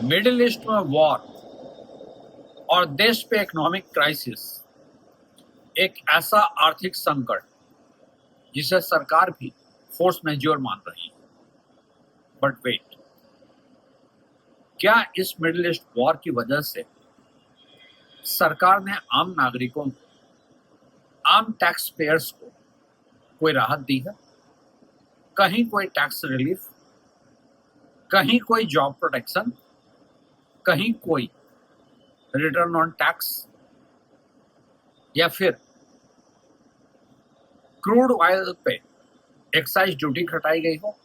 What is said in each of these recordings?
Middle east में war और देश पे इकोनॉमिक क्राइसिस एक ऐसा आर्थिक संकट जिसे सरकार भी फोर्स मेजोर मान रही है। बट वेट, क्या इस मिडिल ईस्ट वॉर की वजह से सरकार ने आम नागरिकों को, आम टैक्स पेयर्स को कोई राहत दी है? कहीं कोई टैक्स रिलीफ, कहीं कोई जॉब प्रोटेक्शन, कहीं कोई रिटर्न ऑन टैक्स, या फिर क्रूड ऑयल पे एक्साइज ड्यूटी घटाई गई हो?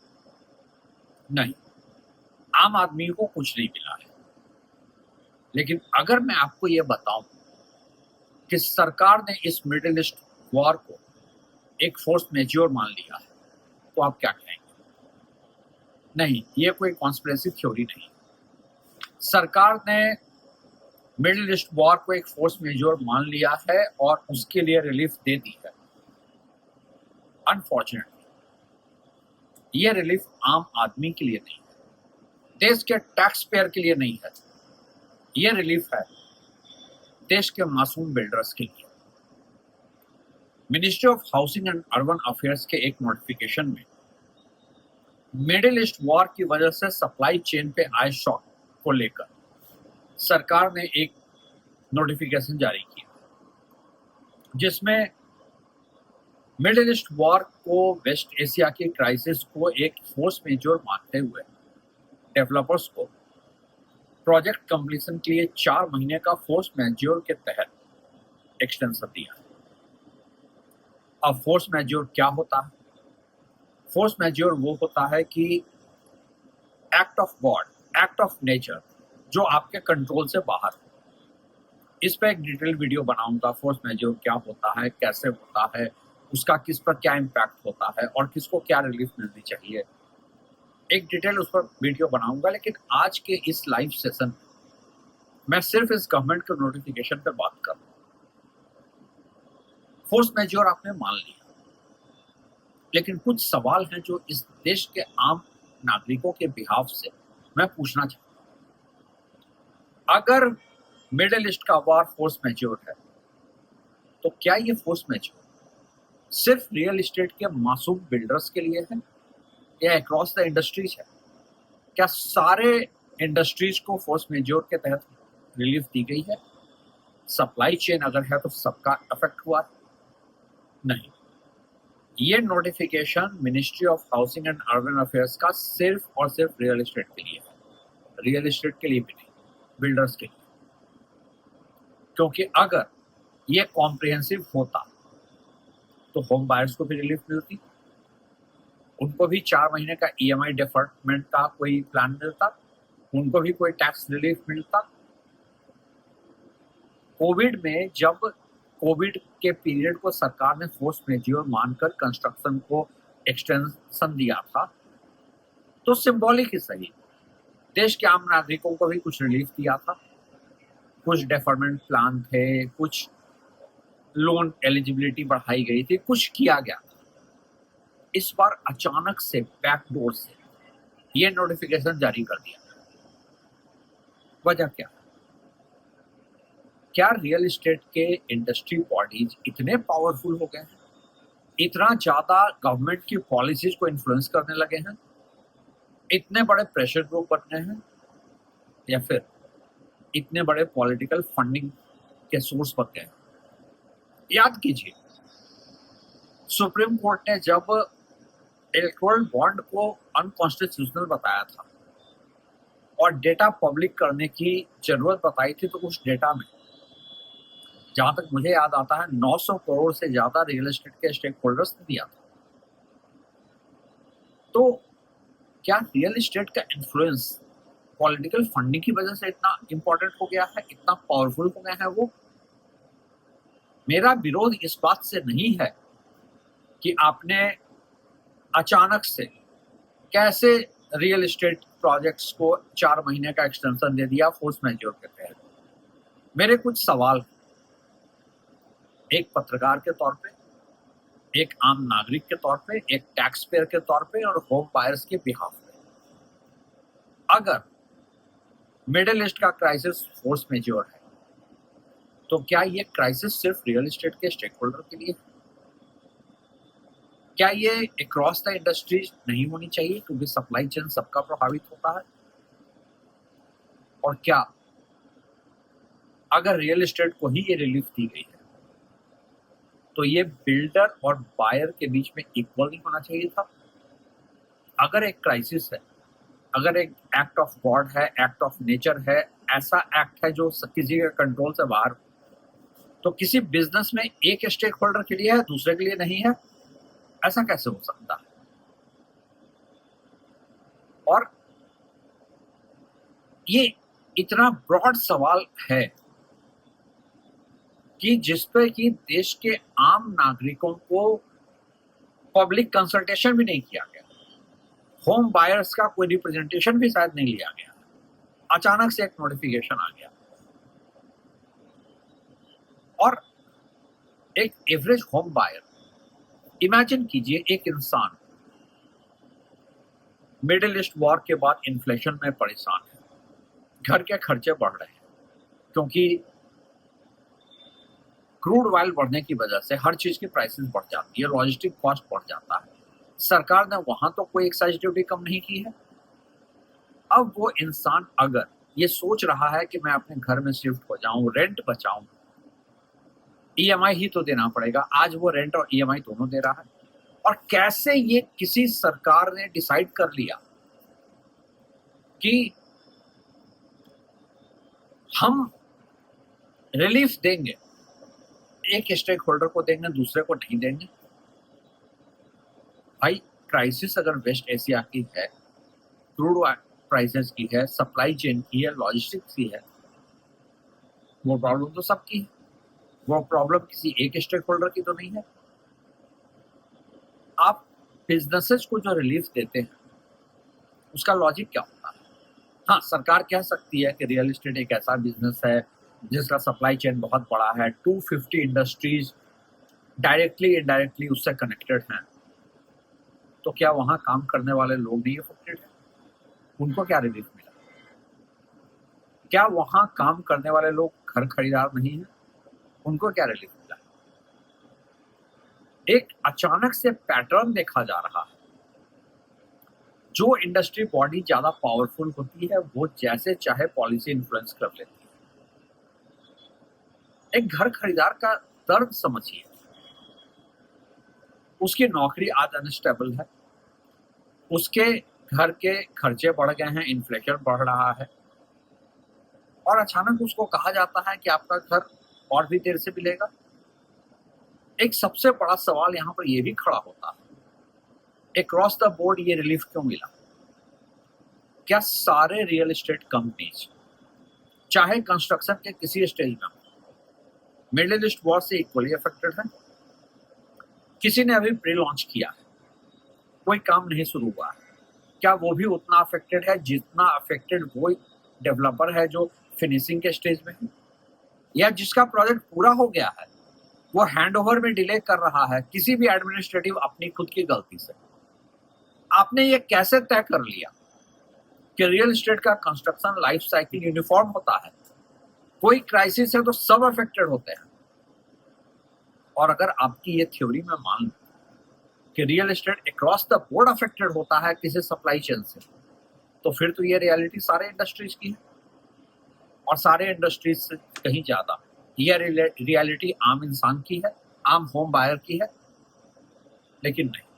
नहीं, आम आदमी को कुछ नहीं मिला है। लेकिन अगर मैं आपको यह बताऊं कि सरकार ने इस मिडिल ईस्ट वॉर को एक फोर्स मेजोर मान लिया है, तो आप क्या कहेंगे? नहीं, ये कोई कॉन्स्पिरेसी थ्योरी नहीं। सरकार ने मिडिल ईस्ट वॉर को एक फोर्स मेजोर मान लिया है और उसके लिए रिलीफ दे दी है। अनफॉर्चुनेटली ये रिलीफ आम आदमी के लिए नहीं है, देश के टैक्स पेयर के लिए नहीं है। ये रिलीफ है देश के मासूम बिल्डर्स के लिए। Ministry of housing and urban affairs के एक नोटिफिकेशन में मिडिल ईस्ट वॉर की वजह से सप्लाई चेन पे आए शॉक को लेकर सरकार ने एक नोटिफिकेशन जारी किया, जिसमें मिडिल ईस्ट वॉर को, वेस्ट एशिया की क्राइसिस को एक फोर्स मेजोर मानते हुए डेवलपर्स को प्रोजेक्ट कंप्लीशन के लिए 4 महीने का फोर्स मेजोर के तहत एक्सटेंशन दिया। अब फोर्स मेजोर क्या होता है? फोर्स मेजोर वो होता है कि act of God, act of nature जो आपके कंट्रोल से बाहर हो। इस पर एक डिटेल वीडियो बनाऊंगा, फोर्स मेजोर क्या होता है, कैसे होता है, उसका किस पर क्या इम्पैक्ट होता है और किसको क्या रिलीफ मिलनी चाहिए। एक डिटेल उस पर वीडियो बनाऊंगा। लेकिन आज के इस लाइव सेशन में मैं सिर्फ इस गवर्नमेंट के नोटिफिकेशन पे बात कर रहा हूँ। फोर्स मेजोर आपने मान लिया, लेकिन कुछ सवाल हैं जो इस देश के आम नागरिकों के बिहाफ से मैं पूछना चाहता हूँ। अगर मिडिल ईस्ट का वॉर फोर्स मेजोर है, तो क्या ये फोर्स मेजोर सिर्फ रियल एस्टेट के मासूम बिल्डर्स के लिए है या अक्रॉस द इंडस्ट्रीज है? क्या सारे इंडस्ट्रीज को फोर्स मेजोर के तहत रिलीफ दी गई है? सप्लाई चेन अगर है तो सबका अफेक्ट हुआ? नहीं, ये notification ministry of housing and urban affairs का सिर्फ और सिर्फ रियल एस्टेट के लिए है। रियल एस्टेट के लिए भी नहीं, बिल्डर्स के लिए। क्योंकि अगर ये कॉम्प्रिहेंसिव होता तो होम बायर्स को भी रिलीफ मिलती, उनको भी 4 महीने का EMI डिफर्टमेंट का कोई प्लान मिलता, उनको भी कोई टैक्स रिलीफ मिलता। कोविड में जब कोविड के पीरियड को सरकार ने फोर्स मेजोर मानकर कंस्ट्रक्शन को एक्सटेंशन दिया था, तो सिंबॉलिक ही सही देश के आम नागरिकों को भी कुछ रिलीफ दिया था। कुछ डेफरमेंट प्लान थे, कुछ लोन एलिजिबिलिटी बढ़ाई गई थी, कुछ किया गया था। इस बार अचानक से बैकडोर से ये नोटिफिकेशन जारी कर दिया। वजह क्या? क्या रियल एस्टेट के इंडस्ट्री बॉडीज इतने पावरफुल हो गए हैं, इतना ज्यादा गवर्नमेंट की पॉलिसीज को इन्फ्लुएंस करने लगे हैं, इतने बड़े प्रेशर ग्रुप बन गए हैं, या फिर इतने बड़े पॉलिटिकल फंडिंग के सोर्स बन गए हैं? याद कीजिए, सुप्रीम कोर्ट ने जब इलेक्टोरल बॉन्ड को अनकॉन्स्टिट्यूशनल बताया था और डेटा पब्लिक करने की जरूरत बताई थी, तो उस डेटा में जहां तक मुझे याद आता है 900 करोड़ से ज्यादा रियल एस्टेट के स्टेक होल्डर्स ने दिया था। तो क्या रियल एस्टेट का इन्फ्लुएंस पॉलिटिकल फंडिंग की वजह से इतना इंपॉर्टेंट हो गया है, इतना पावरफुल हो गया है वो? मेरा विरोध इस बात से नहीं है कि आपने अचानक से कैसे रियल एस्टेट प्रोजेक्ट्स को 4 महीने का एक्सटेंशन दे दिया फोर्स मेजोर के तहत। मेरे कुछ सवाल एक पत्रकार के तौर पे, एक आम नागरिक के तौर पे, एक टैक्स पेयर के तौर पे और होम बायर्स के बिहाफ पे। अगर मिडिल ईस्ट का क्राइसिस फोर्स मेजोर है, तो क्या ये क्राइसिस सिर्फ रियल एस्टेट के स्टेक होल्डर के लिए है? क्या ये अक्रॉस द इंडस्ट्रीज नहीं होनी चाहिए क्योंकि सप्लाई चेन सबका प्रभावित होता है? और क्या अगर रियल एस्टेट को ही ये रिलीफ दी गई है तो ये बिल्डर और बायर के बीच में इक्वल नहीं होना चाहिए था? अगर एक क्राइसिस है, अगर एक एक्ट ऑफ गॉड है, एक्ट ऑफ नेचर है, ऐसा एक्ट है जो किसी के कंट्रोल से बाहर, तो किसी बिजनेस में एक स्टेक होल्डर के लिए है, दूसरे के लिए नहीं है, ऐसा कैसे हो सकता है? और ये इतना ब्रॉड सवाल है कि जिसपे कि देश के आम नागरिकों को पब्लिक कंसल्टेशन भी नहीं किया गया, होम बायर्स का कोई रिप्रेजेंटेशन भी शायद नहीं लिया गया, अचानक से एक नोटिफिकेशन आ गया। और एक एवरेज होम बायर, इमेजिन कीजिए एक इंसान मिडिल ईस्ट वॉर के बाद इन्फ्लेशन में परेशान है, घर के खर्चे बढ़ रहे हैं क्योंकि क्रूड ऑयल बढ़ने की वजह से हर चीज की प्राइसेस बढ़ जाती है, लॉजिस्टिक कॉस्ट बढ़ जाता है। सरकार ने वहां तो कोई एक्साइज ड्यूटी कम नहीं की है। अब वो इंसान अगर ये सोच रहा है कि मैं अपने घर में शिफ्ट हो जाऊं, रेंट बचाऊं, ईएमआई ही तो देना पड़ेगा, आज वो रेंट और ईएमआई दोनों दे रहा है। और कैसे ये किसी सरकार ने डिसाइड कर लिया कि हम रिलीफ देंगे, एक स्टेक होल्डर को देंगे, दूसरे को नहीं देंगे? भाई क्राइसिस अगर वेस्ट एशिया की है, क्रूड प्राइसेस की है, सप्लाई चेन की है, लॉजिस्टिक्स की है, वो प्रॉब्लम तो सबकी है, वो प्रॉब्लम किसी एक स्टेक होल्डर की तो नहीं है। आप बिजनेसेस को जो रिलीफ देते हैं उसका लॉजिक क्या होता है? हाँ, सरकार कह सकती है कि रियल एस्टेट एक ऐसा बिजनेस है जिसका सप्लाई चेन बहुत बड़ा है, 250 इंडस्ट्रीज डायरेक्टली इनडायरेक्टली उससे कनेक्टेड हैं, तो क्या वहां काम करने वाले लोग नहीं अफेक्टेड हैं? उनको क्या रिलीफ मिला? क्या वहां काम करने वाले लोग घर खरीदार नहीं है? उनको क्या रिलीफ मिला? एक अचानक से पैटर्न देखा जा रहा है, जो इंडस्ट्री बॉडी ज्यादा पावरफुल होती है वो जैसे चाहे पॉलिसी इन्फ्लुएंस कर लेती है। एक घर खरीदार का दर्द समझिए, उसकी नौकरी आज अनस्टेबल है, उसके घर के खर्चे बढ़ गए हैं, इन्फ्लेशन बढ़ रहा है, और अचानक उसको कहा जाता है कि आपका घर और भी देर से मिलेगा। एक सबसे बड़ा सवाल यहाँ पर यह भी खड़ा होता है, अक्रॉस द बोर्ड ये रिलीफ क्यों मिला? क्या सारे रियल एस्टेट कंपनीज चाहे कंस्ट्रक्शन के किसी स्टेज में मिडिल ईस्ट वॉर से इक्वली अफेक्टेड है? किसी ने अभी प्री लॉन्च किया है, कोई काम नहीं शुरू हुआ है, क्या वो भी उतना अफेक्टेड है जितना अफेक्टेड वो डेवलपर है जो फिनिशिंग के स्टेज में है? या जिसका प्रोजेक्ट पूरा हो गया है वो हैंडओवर में डिले कर रहा है किसी भी एडमिनिस्ट्रेटिव अपनी खुद की गलती से? आपने ये कैसे तय कर लिया कि रियल एस्टेट का कंस्ट्रक्शन लाइफ साइकिल यूनिफॉर्म होता है? कोई क्राइसिस है तो सब अफेक्टेड होते हैं। और अगर आपकी ये थ्योरी में मान लो कि real estate across the board affected होता है किसी सप्लाई चेन से, तो फिर तो ये रियलिटी सारे इंडस्ट्रीज की है, और सारे इंडस्ट्रीज से कहीं ज्यादा यह रियलिटी आम इंसान की है, आम होम बायर की है। लेकिन नहीं,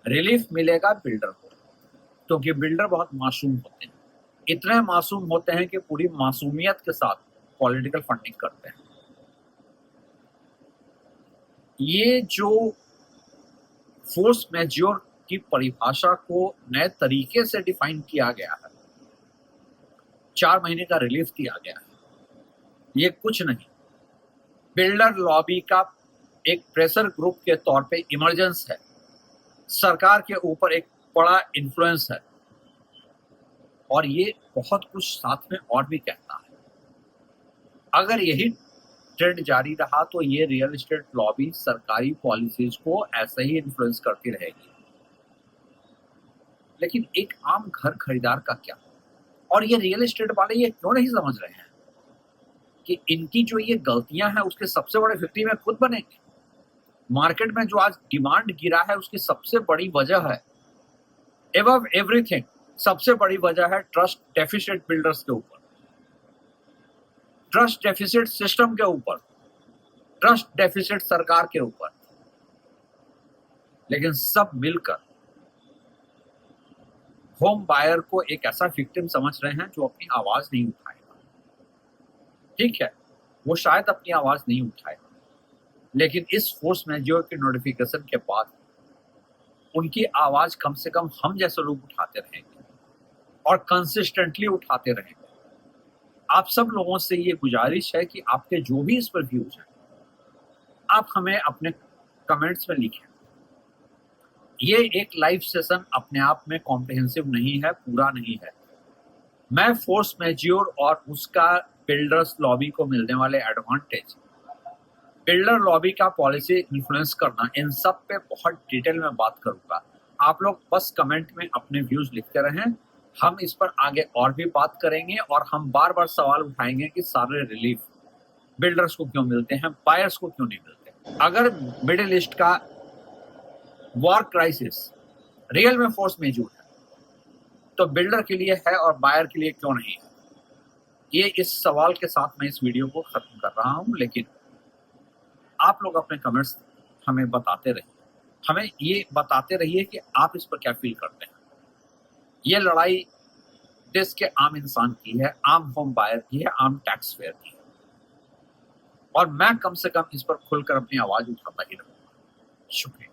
रिलीफ मिलेगा बिल्डर को, क्योंकि बिल्डर बहुत मासूम होते हैं, इतने मासूम होते हैं कि पूरी मासूमियत के साथ पॉलिटिकल फंडिंग करते हैं। ये जो फोर्स मैज्योर की परिभाषा को नए तरीके से डिफाइन किया गया है, 4 महीने का रिलीफ दिया गया है, ये कुछ नहीं, बिल्डर लॉबी का एक प्रेशर ग्रुप के तौर पे इमरजेंस है, सरकार के ऊपर एक बड़ा इन्फ्लुएंस है, और ये बहुत कुछ साथ में और भी कहता है। अगर यही ट्रेंड जारी रहा तो ये रियल एस्टेट लॉबी सरकारी पॉलिसीज को ऐसे ही इन्फ्लुएंस करती रहेगी। लेकिन एक आम घर खरीदार का क्या? और ये रियल एस्टेट वाले ये क्यों नहीं समझ रहे हैं कि इनकी जो ये गलतियां हैं उसके सबसे बड़े विक्टिम में खुद बनेंगे। मार्केट में जो आज डिमांड गिरा है उसकी सबसे बड़ी वजह है, एबव एवरीथिंग, सबसे बड़ी वजह है ट्रस्ट डेफिसिट बिल्डर्स के ऊपर, ट्रस्ट डेफिसिट सिस्टम के ऊपर, ट्रस्ट डेफिसिट सरकार के ऊपर। लेकिन सब मिलकर होम बायर को एक ऐसा विक्टिम समझ रहे हैं जो अपनी आवाज नहीं उठाएगा। ठीक है, वो शायद अपनी आवाज नहीं उठाएगा, लेकिन इस फोर्स मेजोर के नोटिफिकेशन के बाद उनकी आवाज कम से कम हम जैसे लोग उठाते रहेंगे और कंसिस्टेंटली उठाते रहेंगे। आप सब लोगों से ये गुजारिश है कि आपके जो भी इस पर व्यूज हैं आप हमें अपने कमेंट्स में लिखें। ये एक लाइव सेशन अपने आप में कॉम्प्रिहेंसिव नहीं है, पूरा नहीं है। मैं फोर्स मेज्योर और उसका बिल्डर्स लॉबी को मिलने वाले एडवांटेज, बिल्डर लॉबी का पॉलिसी इन्फ्लुएंस करना, इन सब पे बहुत डिटेल में बात करूंगा। आप लोग बस कमेंट में अपने व्यूज लिखते रहें, हम इस पर आगे और भी बात करेंगे और हम बार बार सवाल उठाएंगे कि सारे रिलीफ बिल्डर्स को क्यों मिलते हैं, बायर्स को क्यों नहीं मिलते। अगर मिडिल ईस्ट का वॉर क्राइसिस रियल में फोर्स मेजूर है तो बिल्डर के लिए है और बायर के लिए क्यों नहीं है। ये इस सवाल के साथ मैं इस वीडियो को खत्म कर रहा हूं, लेकिन आप लोग अपने कमेंट्स हमें बताते रहिए, हमें ये बताते रहिए कि आप इस पर क्या फील करते हैं। ये लड़ाई देश के आम इंसान की है, आम होम बायर की है, आम टैक्स पेयर की है, और मैं कम से कम इस पर खुलकर अपनी आवाज उठाता ही रहूंगा। शुक्रिया।